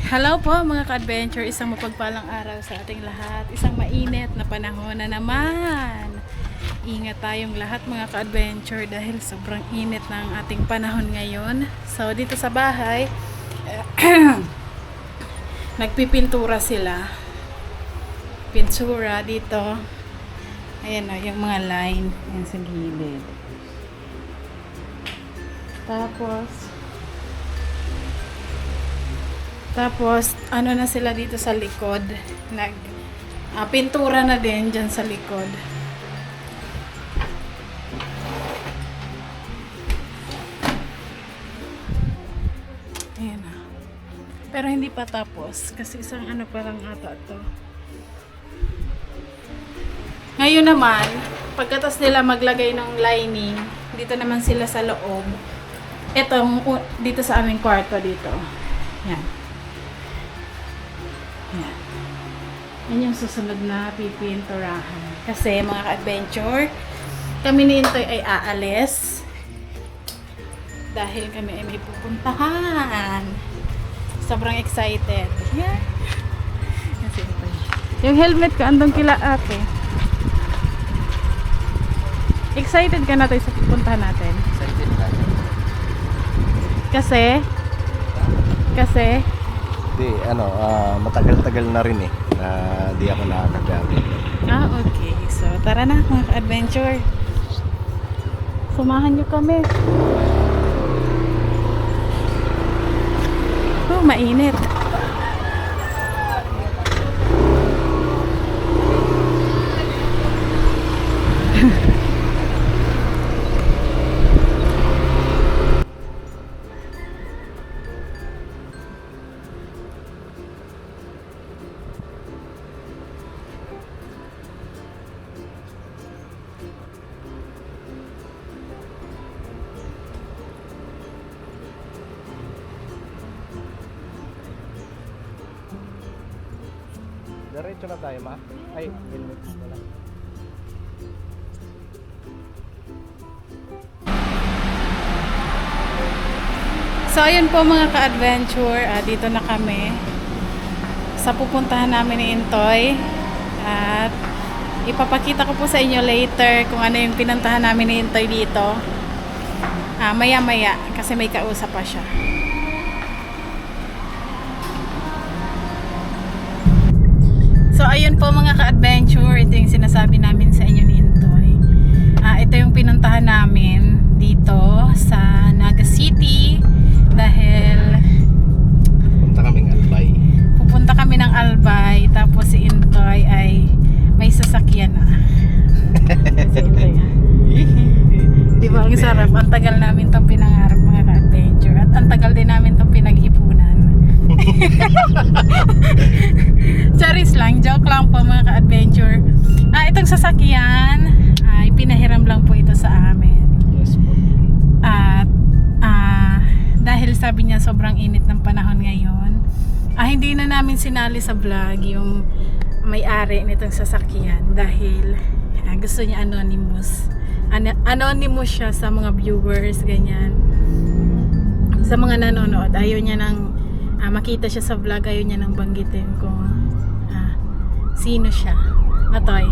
Hello po mga ka-adventure, isang mapagpalang araw sa ating lahat, isang mainit na panahon na naman. Ingat tayong lahat mga ka-adventure dahil sobrang init ng ating panahon ngayon. So dito sa bahay, nagpipintura sila. Pintura dito. Ayan o, yung mga line yan sa gilid. Tapos, ano na sila dito sa likod. Pintura na din dyan sa likod. Ayan na. Pero hindi pa tapos. Kasi isang ano pa lang ata to. Ngayon naman, pagkatas nila maglagay ng lining, dito naman sila sa loob. Itong, dito sa aming kwarto dito. Yan. Yan yung susunod na pipinturahan. Kasi mga ka-adventure, kami ni Intoy ay aalis. Dahil kami ay may pupuntahan. Sobrang excited. Yeah. Yung helmet ko andong kila ate. Excited ka na tayo sa pupuntahan natin? Excited na. Kasi Di, matagal-tagal na rin di ako nakakagamit. okay. So, tara na mga ka-adventure. Samahan nyo kami. Mainit. Diretso na tayo, ma? Ay, helmet na lang. So, ayun po mga ka-adventure. Dito na kami sa pupuntahan namin ni Intoy. At ipapakita ko po sa inyo later kung ano yung pinuntahan namin ni Intoy dito. Maya-maya kasi may kausap pa siya. So, ayun po mga ka-adventure. Ito yung sinasabi namin sa inyo ni Intoy. Ito yung pinuntahan namin dito sa Naga City. Dahil pupunta kami ng Albay. Tapos si Intoy ay may sasakyan na. Si Intoy, di ba ang sarap? Ang tagal namin itong pinangarap mga ka-adventure. At ang tagal din namin itong pinag-ipunan. Charis lang, joke lang po mga ka-adventure. Itong sasakyan ay pinahiram lang po ito sa amin. Yes po. At dahil sabi niya sobrang init ng panahon ngayon, hindi na namin sinali sa vlog yung may-ari nitong sasakyan dahil gusto niya anonymous. Anonymous siya sa mga viewers, ganyan. Sa mga nanonood, ayaw niya nang makita siya sa vlog, ayaw niya nang banggitin kung sino siya. Natoy.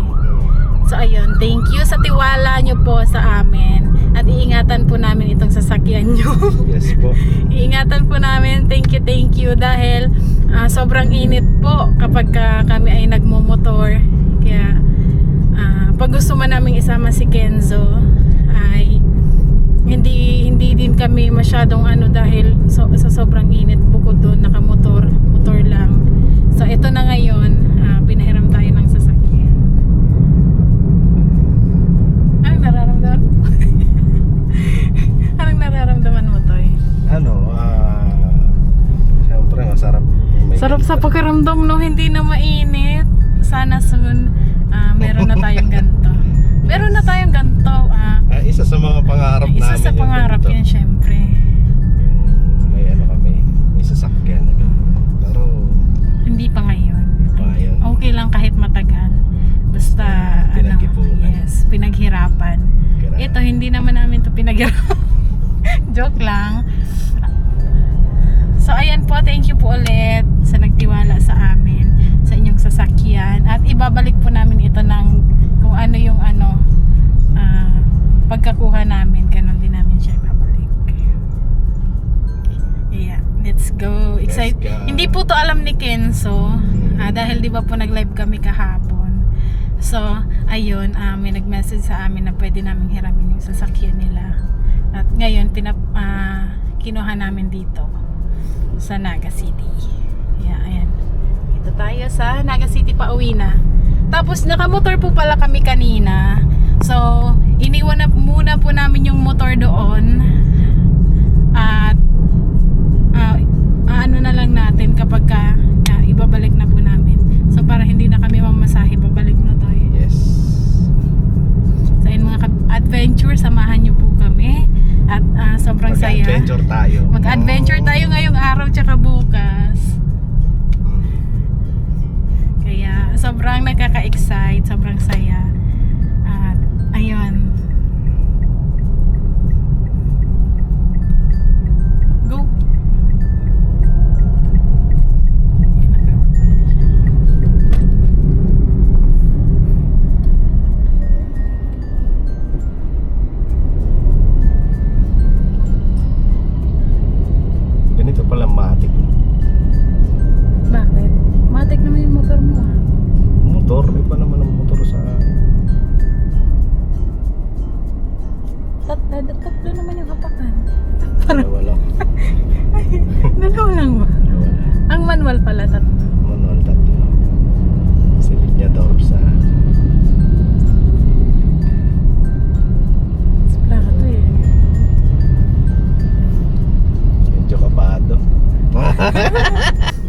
So ayun, thank you sa tiwala nyo po sa amin at iingatan po namin itong sasakyan nyo. Yes po. Iingatan po namin, thank you dahil sobrang init po kapag kami ay nagmumotor. Kaya pag gusto man namin isama si Kenzo ay hindi din kami masyadong dahil sa sobrang init, bukod doon motor lang. So ito na ngayon, pinahiram tayo ng sasakyan. Anong nararamdaman mo? Anong nararamdaman mo, Toy? Siyempre masarap. Sarap sa pakiramdam, no? Hindi na mainit. Sana soon meron na tayong ganito. Meron na tayong ganito. Isa sa mga pangarap namin. Isa sa pangarap yan, syempre. May sasakyan. Pero Hindi pa ngayon. ngayon, Okay lang kahit matagal. Basta, yes, pinaghirapan. Ito, hindi naman namin to pinaghirapan. Joke lang. So, ayan po, thank you po ulit sa sa nagtiwala sa amin, sa inyong sasakyan. At ibabalik po namin ito ng kung ano yung pagkakuha namin, ganun din namin siya ibabalik. Yeah, let's go. Excited. Let's go. Hindi po to alam ni Kenzo, dahil di ba po nag-live kami kahapon. So, ayun, may nag-message sa amin na pwede namin hiramin yung sasakyan nila. At ngayon, kinuha namin dito sa Naga City. Yeah, ayan. Dito tayo sa Naga City, pauwi na. Tapos, nakamotor po pala kami kanina. So, iniwan na muna po namin yung motor doon. At, ano na lang natin kapag ibabalik na po namin. So, para hindi na kami mamasahe, babalik na tayo. Yes. So, ayun mga adventure, samahan niyo po kami. At sobrang saya. Mag-adventure tayo. Mag-adventure tayo ngayong araw tsaka bukas. Kaya sobrang nakaka-excite, sobrang saya. At ayun. Go. Ganito pala matik. Bakit? Matik naman yung motor mo. Motor, iba naman ang motor sa Tatlo naman yung hapakan. dalawa lang. Dalawa lang ba? Dalawa lang. Ang manual pala tatlo. Manual tatlo. Silid niya dorsa. Wala ka to eh. Medyo kabado.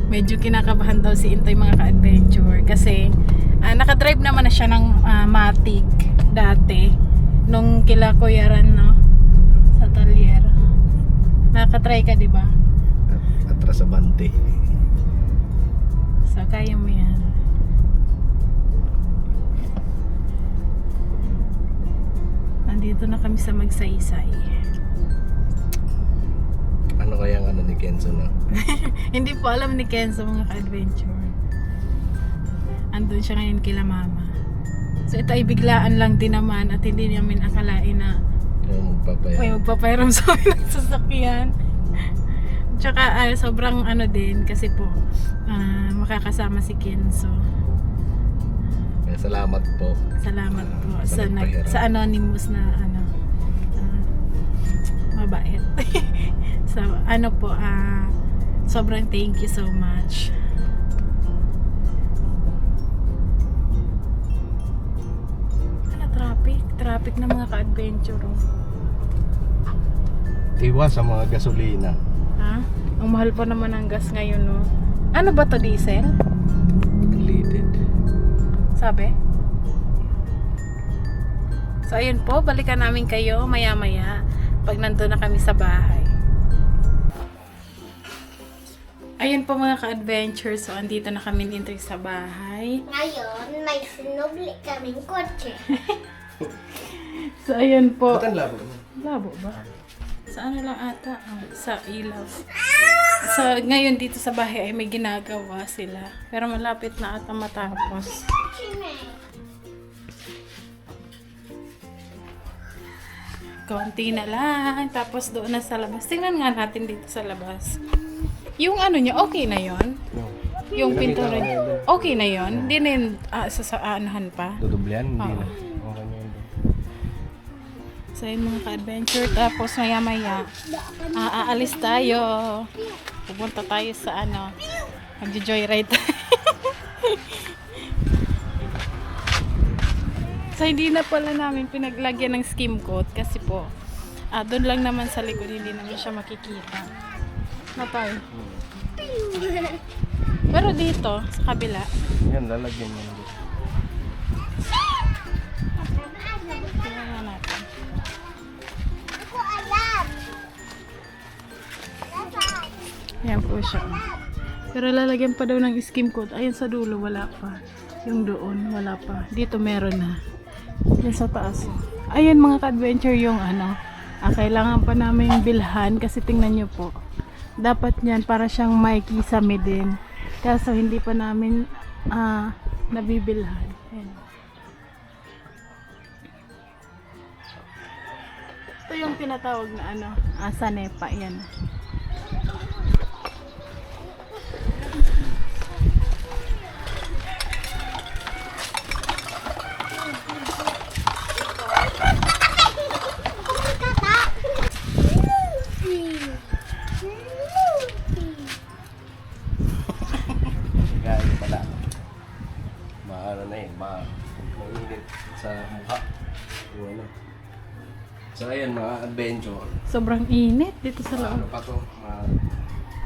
Medyo kinakabahan daw si Intoy mga ka-adventure kasi nakadrive naman na siya ng Matic dati nung kila Kuya Ran, no? Sa Talyer. Nakatry ka, di ba? Atras sa bante. So, kaya mo yan. Nandito na kami sa Magsaysay. Ano kaya ang ano ni Kenzo na? Hindi po alam ni Kenzo mga ka-adventure. Andun siya ngayon kila mama. So ito ay biglaan lang din naman at hindi namin akalain na may magpapairam sa amin ng sasakyan. Tsaka sobrang ano din kasi po makakasama si Kenzo. Kaya salamat po. Salamat po Sa nagpahiram. sa anonymous na mabait. So ano po sobrang thank you so much. Traffic na mga ka-adventure. Iwas sa mga gasolina. Ha? Ang mahal pa naman ang gas ngayon, no? Ano ba to, diesel? Deleted. Sabi? So ayun po, balikan namin kayo maya-maya pag nandun na kami sa bahay. Ayun po mga ka-adventure, so andito na kami dito sa bahay. Ngayon, may sinubli kaming kotse. So ayun po. Ba't ang labo mo? Labo ba? Sa ano lang ata? Sa ilaw. So ngayon dito sa bahay ay may ginagawa sila. Pero malapit na ata matapos. Konti na lang. Tapos doon na sa labas. Tingnan nga natin dito sa labas. Yung ano niya, okay na yon. No. Yung Pinakita pintura ko niya. na Okay na yon. Hindi na yun anahan pa. Dudublihan? Hindi Oo. na. Okay na yun. So yun mga ka-adventure. Tapos maya-maya aalis tayo. Pupunta tayo sa mag-joyride. So hindi na pala namin pinaglagyan ng skim coat kasi po doon lang naman sa likod, hindi naman siya makikita. Matay. Pero dito sa kabila Yan, lalagyan yan. tingnan nga natin. Ako alam. Ayan po siya. Pero lalagyan pa daw ng skim coat. Ayun sa dulo wala pa. Yung doon wala pa. Dito meron na. Yan sa taas. Ayun mga ka-adventure yung kailangan pa namin bilhan kasi tingnan nyo po. Dapat yan para siyang may kisame din. Kaso hindi pa namin nabibilhan. Ayan. Ito yung tinatawag na ano, sanepa. Yan. Guys, pala. Maano na eh, mainit sa mukha. Yung ano. So ayan mga adventure. Sobrang init dito sa Ano loob. pa to?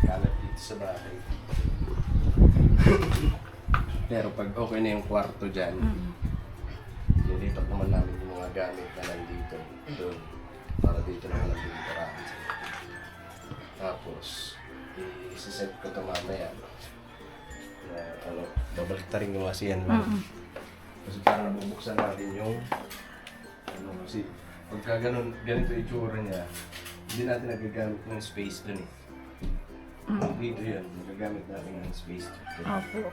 Kalat dito sa bahay. Pero pag okay na yung kwarto dyan, nilipat naman namin yung mga gamit na nandito. Doon. Para dito naman ang pinitirahan sila. Tapos, isa-set ko ito mamaya. Na, babalik ta rin yung asiyan lang. Kasi parang nabubuksan natin yung kasi pagka ganito yung itsura niya, hindi natin nagagamit ng space dun eh. Dito yan, nagagamit natin ng space dito. Opo.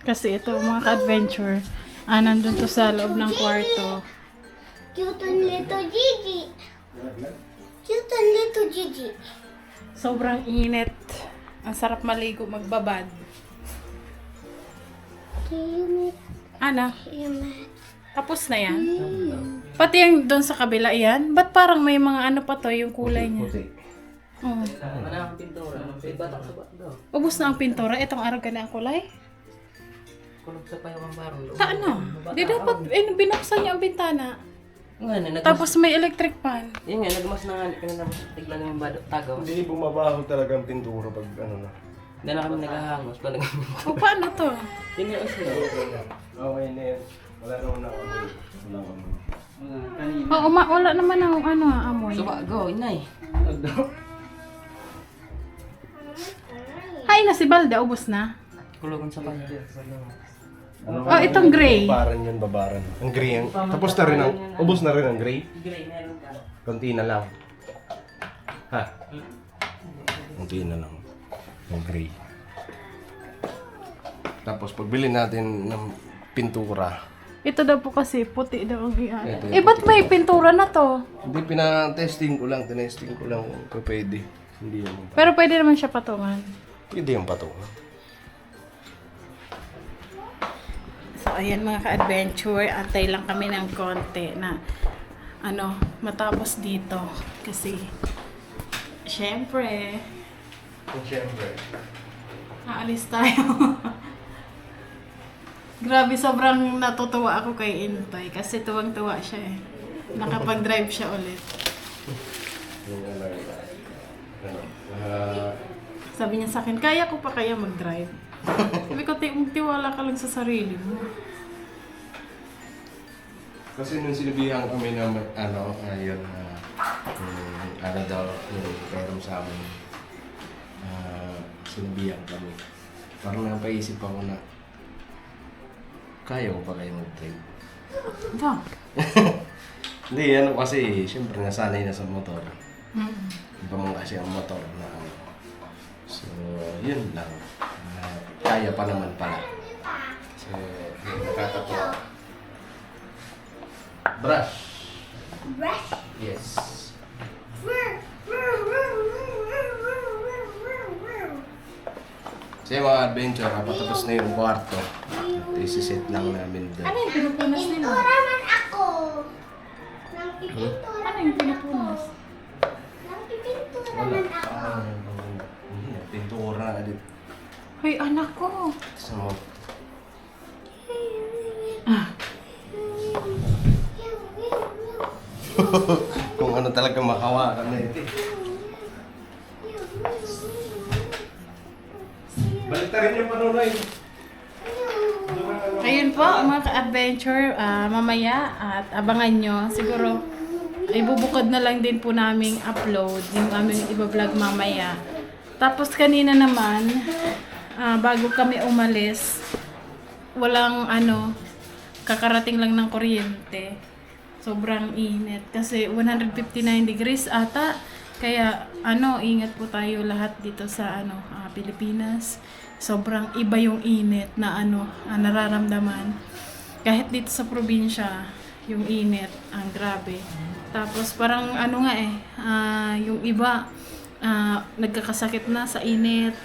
Kasi ito mga ka-adventure, nandun to sa loob ng kwarto. Cute and little Gigi. Cute and little Gigi. Sobrang init. Ang sarap maligo, magbabad. Ana, tapos na yan? Pati yung doon sa kabila yan? Ba't parang may mga ano pa to, yung kulay niya? Puti. Oo. Wala akong pintura. May batak sa bato. Ubus na ang pintura. Itong araw ka na ang kulay? Kulog sa payo ang barong loob. Sa ano? Di dapat binuksan niya ang bintana. Nga na, Tapos may electric fan. yun nga, nagmas na nga, kanina tiglan yung tagaw. Hindi bumabaho talaga ang pintura pag ano na. Hindi na kami naghahangos. O paano to? Yun nga sila. Okay na yan. Wala naman ako. Wala naman. Oo, wala naman ang ano, amoy. So, go, inay. Hay na si Balde, ubos na. Kulogan sa payo. Oh, itong gray. Babaran yun, babaran. Ang gray. Tapos na rin ang, ubos na rin ang gray. Gray, meron ka. Konti na lang. Ha? Konti na lang. Ang gray. Tapos pagbili natin ng pintura, Ito daw po kasi puti daw ang Ito yung Eh, ba't may pintura na to? hindi pinatesting ko lang, tinesting ko lang kung pwede. Hindi yung Pero pwede naman siya patungan. pwede yung patungan. So, ayan mga ka-adventure, antay lang kami ng konti na matapos dito. Kasi, syempre, Siyempre. aalis tayo. Grabe, sobrang natutuwa ako kay Intoy kasi tuwang-tuwa siya eh. Nakapag-drive siya ulit. Yung Sabi niya sa akin, kaya ko pa kaya mag-drive? Sabi ko, magtiwala ka lang sa sarili mo. kasi nung sinabihan kami na ayun, daw, yung pero sa amin, sinabihan kami. Parang napaisip ako na, kaya ko pa kayo mag-drive. Ba? Hindi, kasi, siyempre nasanay na sa motor. Iba mo kasi ang motor na So, yun lang. Kaya pa naman pala. So, yun, nakakatuwa. Brush. Brush. Yes. So, yung mga adventure, patapos na yung kwarto. Isiset lang namin doon. Ano yung pinupunas nila? Pintura man ako. Nang pipintura Ano yung pinupunas? Nang pipintura Wala. man ako. Pintura na din. Hoy, anak ko. Sa mo. Kung ano talaga makawakan na ito. Balik na rin yung panunoy. Ayun po, mga ka-adventure, mamaya at abangan nyo. Siguro, ibubukod na lang din po naming upload yung aming iba-vlog mamaya. Tapos kanina naman, bago kami umalis, walang kakarating lang ng kuryente. Sobrang init kasi 159 degrees ata. Kaya ingat po tayo lahat dito sa Pilipinas. Sobrang iba yung init na nararamdaman. Kahit dito sa probinsya, yung init ang grabe. Tapos parang yung iba nagkakasakit na sa init,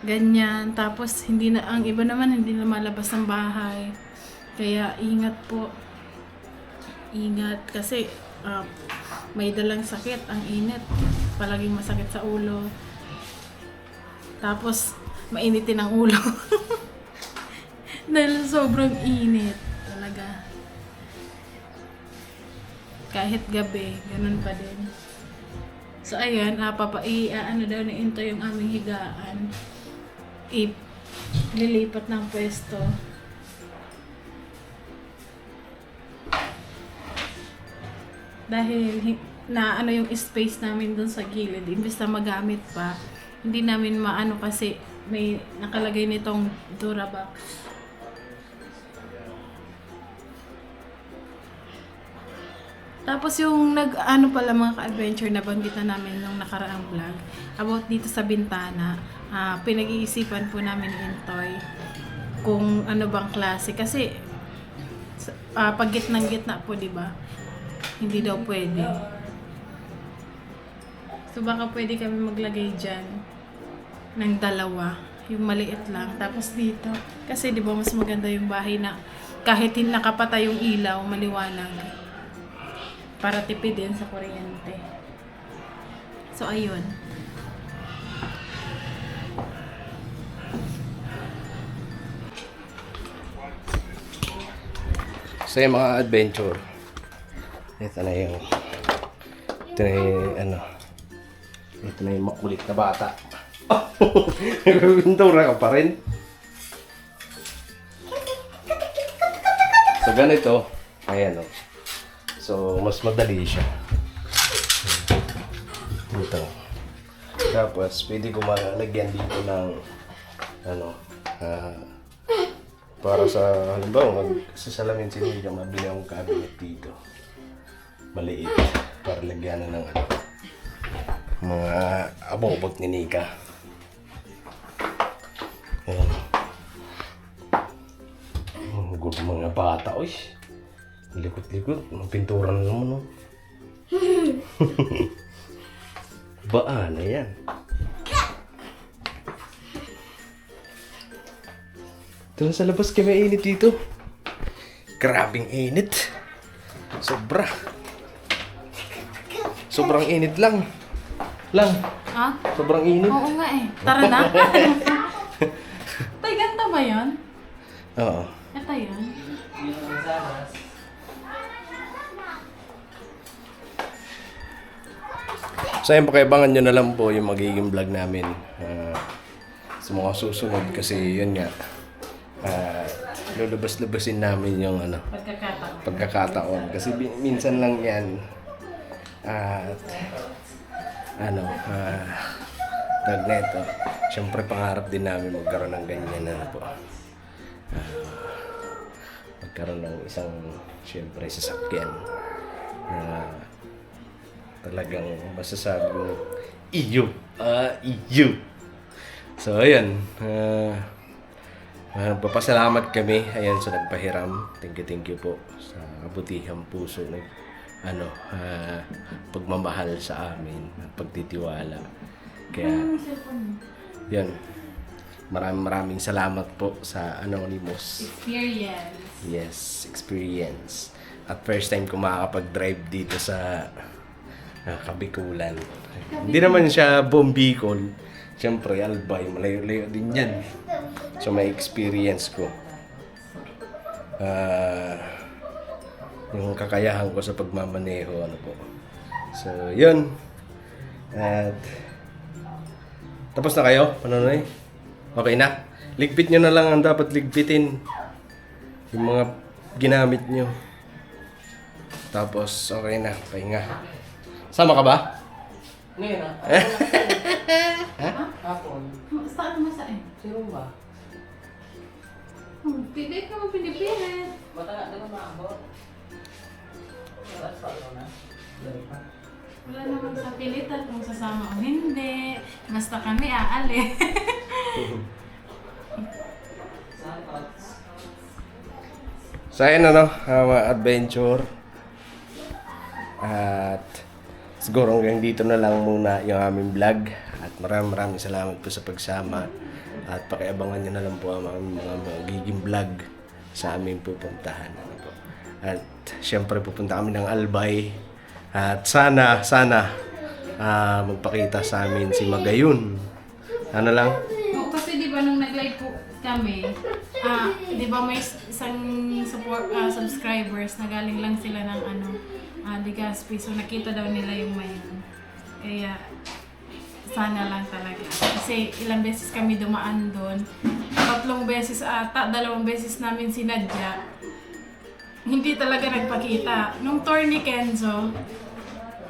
ganyan. Tapos ang iba naman hindi na malabas ng bahay. Kaya ingat po. Ingat kasi may dalang sakit ang init. Palaging masakit sa ulo. Tapos mainitin ang ulo. Dahil sobrang init talaga. Kahit gabi, ganun pa din. So ayan, daw ni Into yung aming higaan. Lilipat ng pwesto. Dahil yung space namin dun sa gilid, imbes na magamit pa, hindi namin kasi may nakalagay nitong Durabox. Tapos yung pala mga ka-adventure na banggit na namin nung nakaraang vlog about dito sa bintana, pinag-iisipan po namin ni Intoy kung ano bang klase kasi pag gitnang-gitna po, di ba? Hindi daw pwede. So baka pwede kami maglagay dyan ng dalawa. Yung maliit lang. Tapos dito. Kasi di ba mas maganda yung bahay na kahit nakapatay yung ilaw, maliwanag. Para tipidin sa kuryente. So ayun. So yung mga adventure. Ito na yung makulit na bata. Nagpintura ka pa rin. So ganito, ayan o. So mas madali siya. Ito. Tapos pwede ko malagyan dito ng para sa halimbawa magsasalamin si Nika, mabili akong cabinet dito. Maliit para lagyan na ng mga abobot ni Nika. Ayan. Good mga bata, oy. Likot-likot, pintura na naman, no? Baan na yan. Ito sa labas kaya may init dito. Grabing init. Sobra. Sobrang init lang. Ha? Sobrang init. Oo nga eh. Tara na. Tay, ganda ba yun? Oo. Ito yun. So ayun, pakiabangan nyo na lang po yung magiging vlog namin sa mga susunod kasi yun nga lulubas-lubasin namin yung pagkakataon kasi minsan lang yan at nagneto. Siyempre pangarap din namin magkaroon ng ganyan na po. Magkaroon ng isang siyempre sasakyan na talagang masasabi ko iyo. So ayan, papasalamat kami ayan sa nagpahiram. Thank you po sa kabutihang puso ng pagmamahal sa amin at pagtitiwala. Kaya yan, maraming salamat po sa Anonymous. Experience. Yes, experience. At first time ko makakapag-drive dito sa Kabikulan. Hindi naman siya buong Bicol. Siyempre, Albay, malayo-layo din yan. So, may experience ko. Yung kakayahan ko sa pagmamaneho, po. So, yun. At, tapos na kayo, Panonoy? Okay na? Ligpit nyo na lang ang dapat ligpitin. Yung mga ginamit nyo. Tapos, okay na. Pahinga. Sama ka ba? Ngayon na. Hapon. Saan mo saan? Sino ba? Pilit ka mo pinipilit. Bata na maabot. That's all na. Dari pa. Wala naman sa pilitan kung sasama o hindi. Basta kami aali. So ayun mga adventure. At siguro hanggang dito na lang muna yung aming vlog. At maraming salamat po sa pagsama. At pakiabangan nyo na lang po ang aming mga magiging vlog sa aming pupuntahan. At syempre pupunta kami ng Albay. At sana magpakita sa amin si Magayon. Ano lang? Oo, kasi di ba nung nag-live po kami, di ba may isang subscribers na galing lang sila ng Legazpi. So nakita daw nila yung mayon. Kaya sana lang talaga. Kasi ilang beses kami dumaan doon. 3 beses ata, 2 beses namin sinadya. Hindi talaga nagpakita. Nung tour ni Kenzo,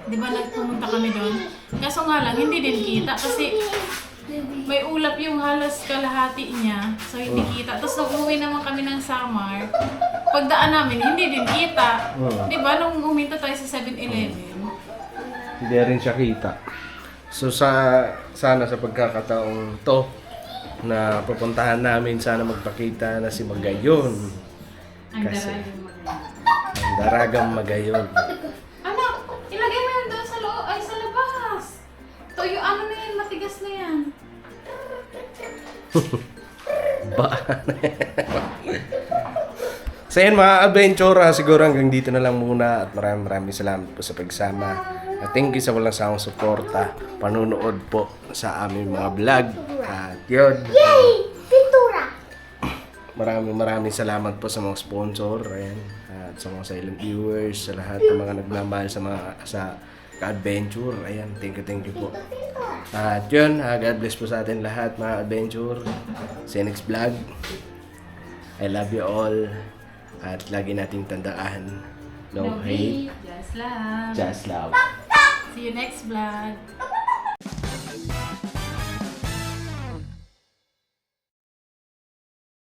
di ba nagpumunta kami doon? Kaso nga lang, hindi din kita kasi may ulap yung halos kalahati niya. So hindi kita. Tapos nung umuwi naman kami ng Samar, pagdaan namin, hindi din kita. Di ba nung uminto tayo sa 7-Eleven? Hindi rin siya kita. So sana sa pagkakataong to na pupuntahan namin, sana magpakita na si Magayon. Ang Kasi- daragang maganda. Ang daragang Magayon. Anak, ilagay mo yan doon sa loob, ay sa labas. Toyo, ano na yan, matigas na yan. Ba? So yun mga adventure, siguro hanggang dito na lang muna at maraming salamat po sa pagsama. At thank you sa walang sawang suporta, panunood po sa aming mga vlog. At yun, Yay! Pintura! maraming salamat po sa mga sponsor, ayan, at sa mga silent viewers, sa lahat ng mga nagmamahal sa ka-adventure. Ayan, thank you po. At yun, God bless po sa atin lahat mga adventure. See you next vlog. I love you all. At lagi nating tandaan, no hate, Just love. just love. See you next vlog.